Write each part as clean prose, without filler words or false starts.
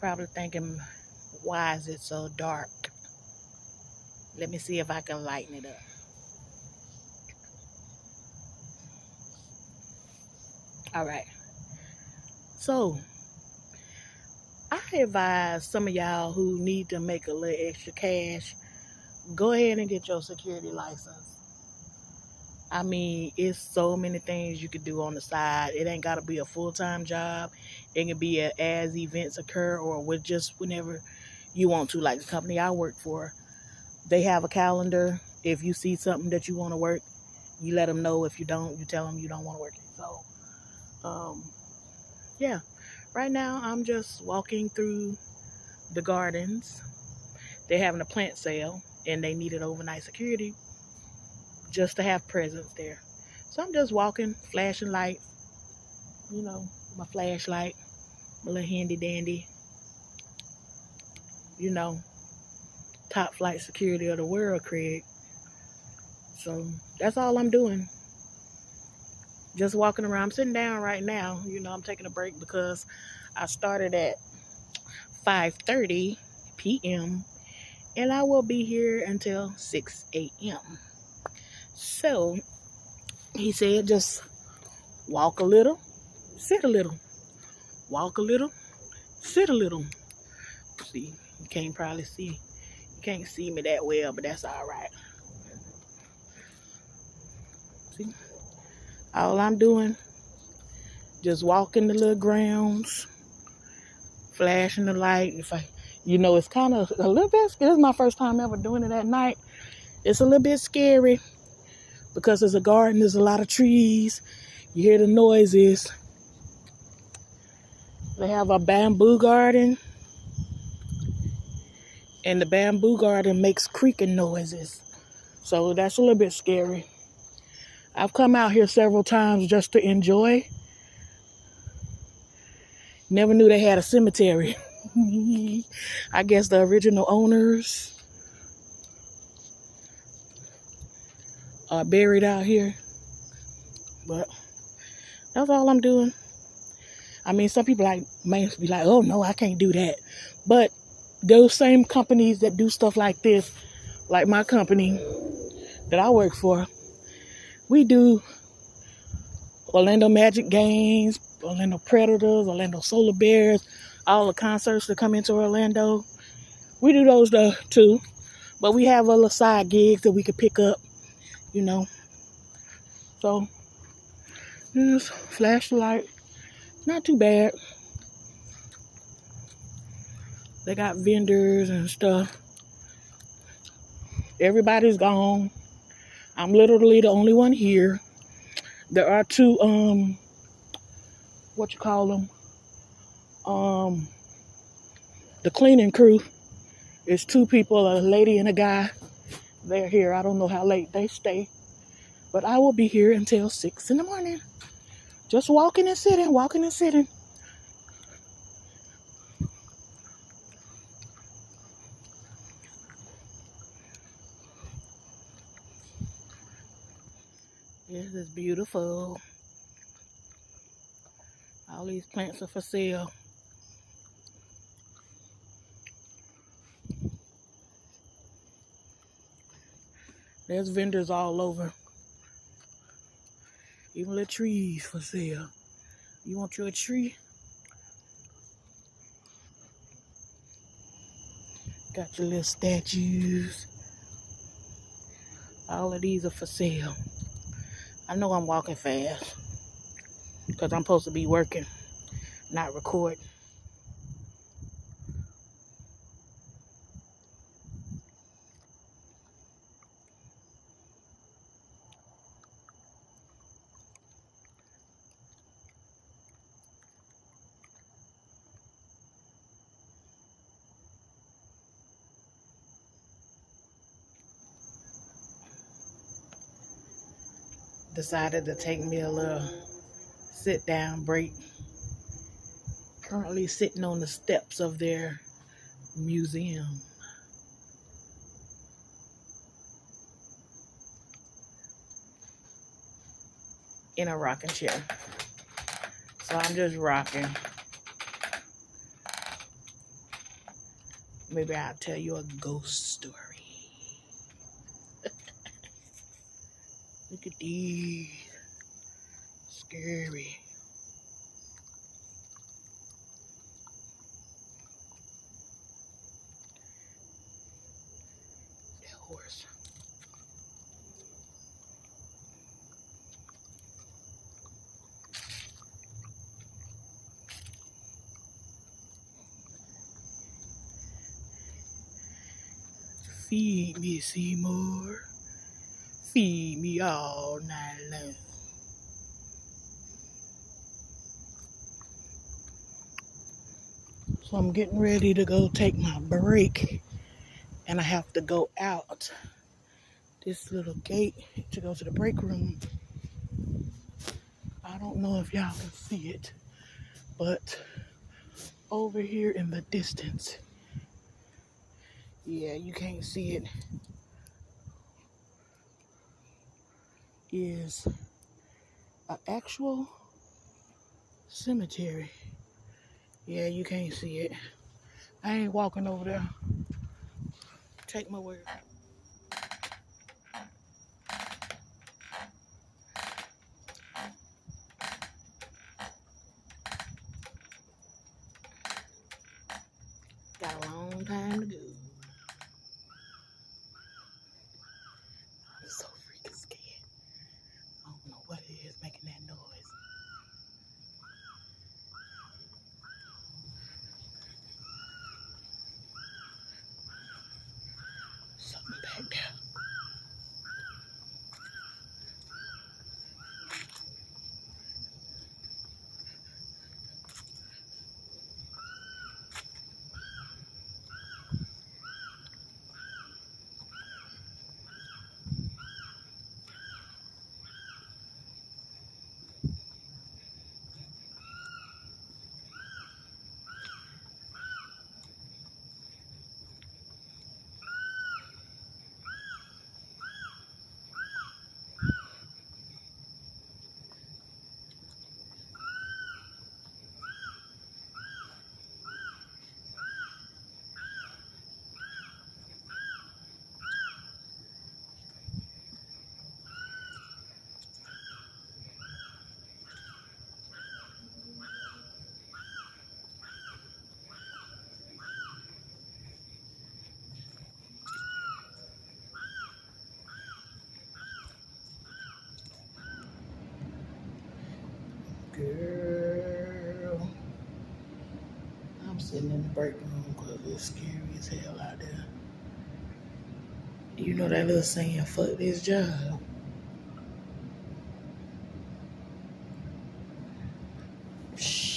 Probably thinking, why is it so dark? Let me see if I can lighten it up. All right. So, I advise some of y'all who need to make a little extra cash, go ahead and get your security license. I mean, it's so many things you could do on the side. It ain't got to be a full-time job. It can be as events occur or with just whenever you want to. Like the company I work for, they have a calendar. If you see something that you want to work, you let them know. If you don't, you tell them you don't want to work it. So, yeah. Right now, I'm just walking through the gardens. They're having a plant sale, and they needed overnight security just to have presence there. So I'm just walking, flashing light, my flashlight, my little handy dandy, you know, top flight security of the world, Craig. So that's all I'm doing. Just walking around. I'm sitting down right now. I'm taking a break because I started at 5:30 p.m. and I will be here until 6 a.m. So he said just walk a little, sit a little. Walk a little, sit a little. See, you can't probably see. You can't see me that well, but that's all right. See, all I'm doing, just walking the little grounds, flashing the light. It's kind of a little bit. This is my first time ever doing it at night. It's a little bit scary because there's a garden. There's a lot of trees. You hear the noises. They have a bamboo garden, and the bamboo garden makes creaking noises. So that's a little bit scary. I've come out here several times just to enjoy. Never knew they had a cemetery. I guess the original owners are buried out here. But that's all I'm doing. I mean, some people may be like, oh no, I can't do that. But those same companies that do stuff like this, like my company that I work for, we do Orlando Magic games, Orlando Predators, Orlando Solar Bears, all the concerts that come into Orlando. We do those too, but we have other side gigs that we could pick up, So, just flash the light. Not too bad. They got vendors and stuff. Everybody's gone. I'm literally the only one here. There are two, what you call them? The cleaning crew is two people, a lady and a guy. They're here. I don't know how late they stay, but I will be here until 6 in the morning. Just walking and sitting, walking and sitting. This is beautiful. All these plants are for sale. There's vendors all over. Even little trees for sale. You want your tree? Got your little statues. All of these are for sale. I know I'm walking fast because I'm supposed to be working, not recording. Decided to take me a little sit down break. Currently sitting on the steps of their museum. In a rocking chair. So I'm just rocking. Maybe I'll tell you a ghost story. Look at these. Scary. That horse. Feed me, Seymour. Feed me all night long. So I'm getting ready to go take my break. And I have to go out this little gate to go to the break room. I don't know if y'all can see it, but over here in the distance, yeah, you can't see it, is an actual cemetery. Yeah, you can't see it. I ain't walking over there. Take my word. Got a long time to go. I'm so freaking scared. I don't know what it is making that noise. Something back there. Girl, I'm sitting in the break room because it's scary as hell out there. You know that little saying, fuck this job. Shit.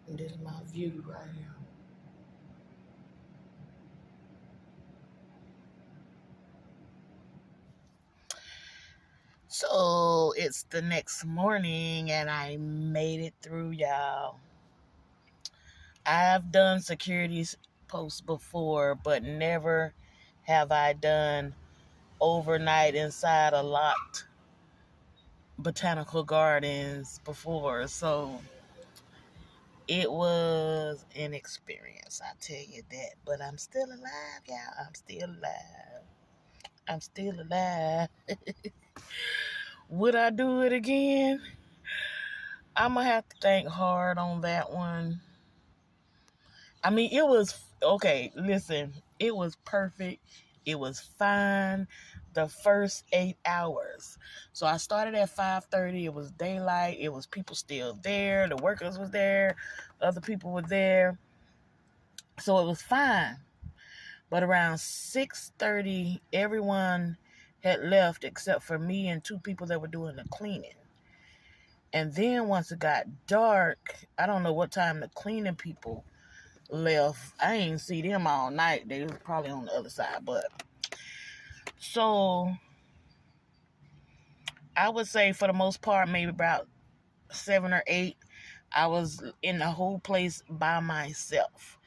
And this is my view right here. So it's the next morning and I made it through, y'all. I've done security posts before, but never have I done overnight inside a locked botanical gardens before. So it was an experience, I tell you that. But I'm still alive, y'all. I'm still alive. I'm still alive. Would I do it again? I'm going to have to think hard on that one. I mean, it was, okay, listen, it was perfect. It was fine the first 8 hours. So I started at 5:30. It was daylight. It was people still there. The workers was there. Other people were there. So it was fine. But around 6:30, everyone had left except for me and two people that were doing the cleaning. And then once it got dark, I don't know what time the cleaning people left. I ain't see them all night. They was probably on the other side. But So I would say for the most part, maybe about 7 or 8, I was in the whole place by myself.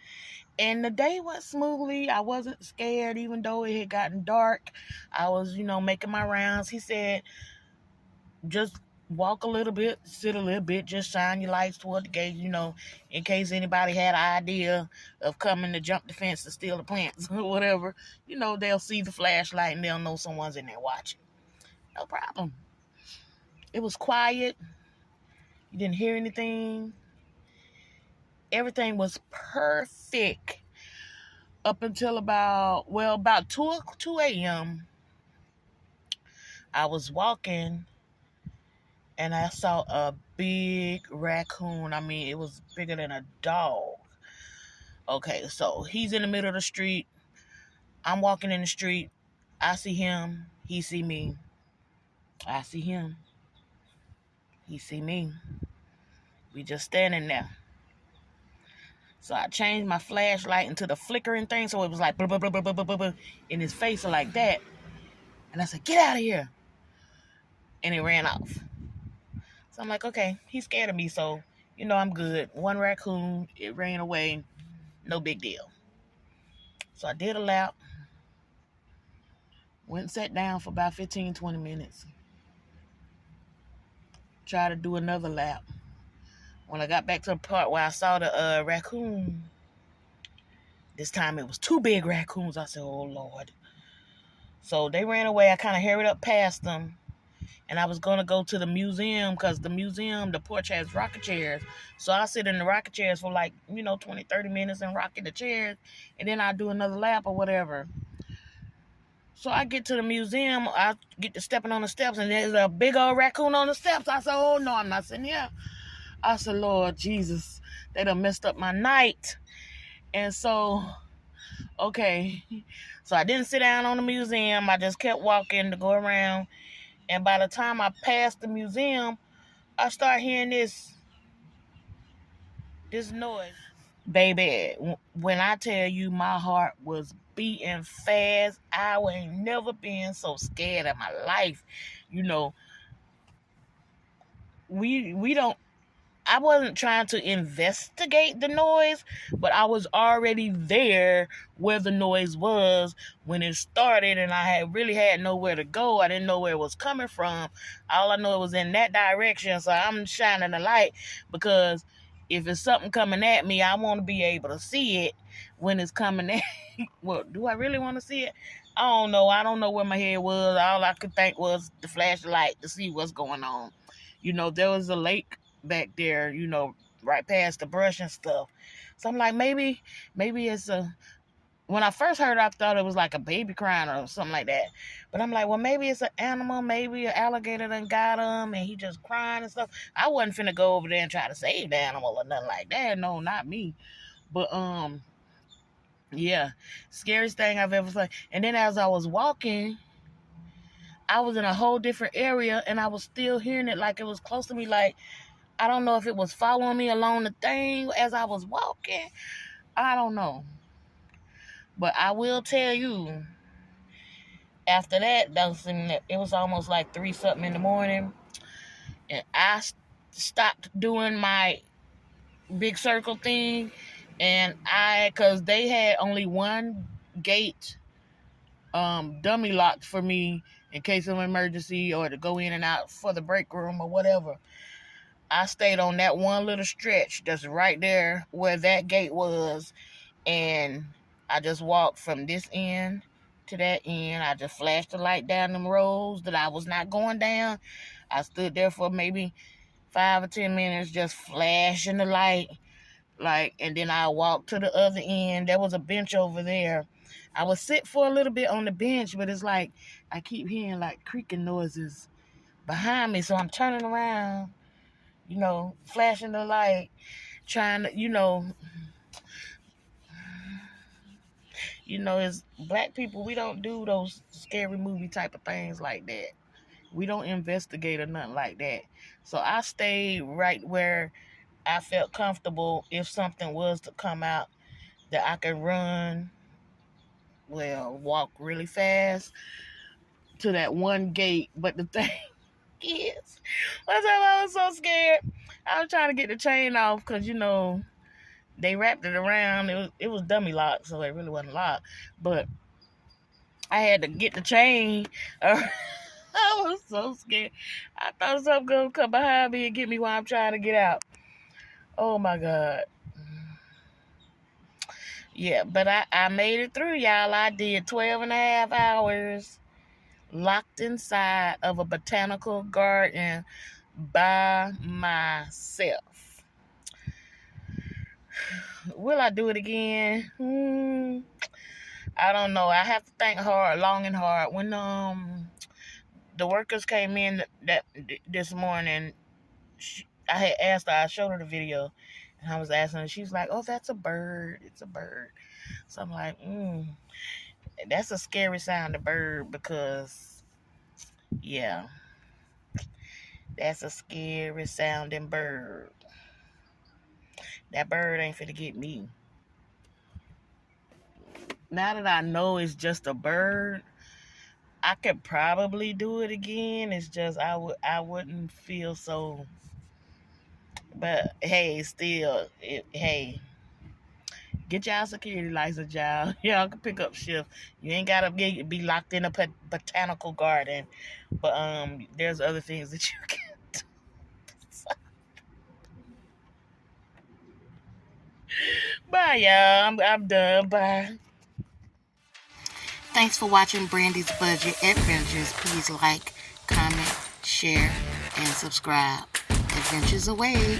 And the day went smoothly. I wasn't scared, even though it had gotten dark. I was, making my rounds. He said, just walk a little bit, sit a little bit, just shine your lights toward the gate, in case anybody had an idea of coming to jump the fence to steal the plants or whatever. They'll see the flashlight and they'll know someone's in there watching. No problem. It was quiet. You didn't hear anything. Everything was perfect up until about 2 a.m. I was walking and I saw a big raccoon. I mean, it was bigger than a dog. Okay, so he's in the middle of the street. I'm walking in the street. I see him. He see me. I see him. He see me. We just standing there. So I changed my flashlight into the flickering thing, so it was like blah, blah, blah, blah, blah, blah, blah, in his face like that. And I said, "Get out of here." And he ran off. So I'm like, okay, he's scared of me, so, I'm good. One raccoon, it ran away. No big deal. So I did a lap. Went and sat down for about 15, 20 minutes. Tried to do another lap. When I got back to the part where I saw the raccoon, this time it was 2 big raccoons. I said, oh, Lord. So they ran away. I kind of hurried up past them. And I was going to go to the museum because the porch has rocket chairs. So I sit in the rocket chairs for 20, 30 minutes and rock in the chairs. And then I do another lap or whatever. So I get to the museum. I get to stepping on the steps. And there's a big old raccoon on the steps. I said, oh, no, I'm not sitting here. I said, Lord Jesus, they done messed up my night. And so, okay. So I didn't sit down on the museum. I just kept walking to go around. And by the time I passed the museum, I start hearing this noise. Baby, when I tell you my heart was beating fast, I ain't never been so scared in my life. We don't, I wasn't trying to investigate the noise, but I was already there where the noise was when it started, and I had nowhere to go. I didn't know where it was coming from. All I know it was in that direction, so I'm shining the light because if it's something coming at me, I want to be able to see it when it's coming at me. Well, do I really want to see it? I don't know. I don't know where my head was. All I could think was the flashlight to see what's going on. There was a lake back there, right past the brush and stuff. So I'm like, maybe it's when I first heard it, I thought it was like a baby crying or something like that. But I'm like, well, maybe it's an animal, maybe an alligator done got him and he just crying and stuff. I wasn't finna go over there and try to save the animal or nothing like that. No, not me. But, yeah, scariest thing I've ever seen. And then as I was walking, I was in a whole different area and I was still hearing it like it was close to me. Like, I don't know if it was following me along the thing as I was walking. I don't know. But I will tell you, after that, it was almost like 3-something in the morning. And I stopped doing my big circle thing. And because they had only one gate dummy locked for me in case of emergency or to go in and out for the break room or whatever. I stayed on that one little stretch that's right there where that gate was, and I just walked from this end to that end. I just flashed the light down them roads that I was not going down. I stood there for maybe 5 or 10 minutes just flashing the light, and then I walked to the other end. There was a bench over there. I would sit for a little bit on the bench, but it's like I keep hearing like creaking noises behind me, so I'm turning around, flashing the light, trying to, as black people, we don't do those scary movie type of things like that. We don't investigate or nothing like that. So I stayed right where I felt comfortable. If something was to come out that I could run, walk really fast, to that one gate. But the thing is, one time I was so scared. I was trying to get the chain off because, you know, they wrapped it around. It was dummy locked, so it really wasn't locked. But I had to get the chain. I was so scared. I thought something gonna come behind me and get me while I'm trying to get out. Oh my God. Yeah, but I made it through, y'all. I did 12 and a half hours locked inside of a botanical garden by myself. Will I do it again? I don't know. I have to think long and hard. When the workers came in this morning, I had asked her. I showed her the video, and I was asking her. She's like, "Oh, that's a bird. It's a bird." So I'm like, that's a scary sound, a bird, because yeah, that's a scary sounding bird. That bird ain't finna get me. Now that I know it's just a bird, I could probably do it again. It's just I wouldn't feel so. But hey, still, hey, get y'all security license, y'all. Y'all can pick up shift. You ain't gotta be locked in a botanical garden. But there's other things that you can do. Bye, y'all. I'm done. Bye. Thanks for watching Brandy's Budget Adventures. Please like, comment, share, and subscribe. Adventures await.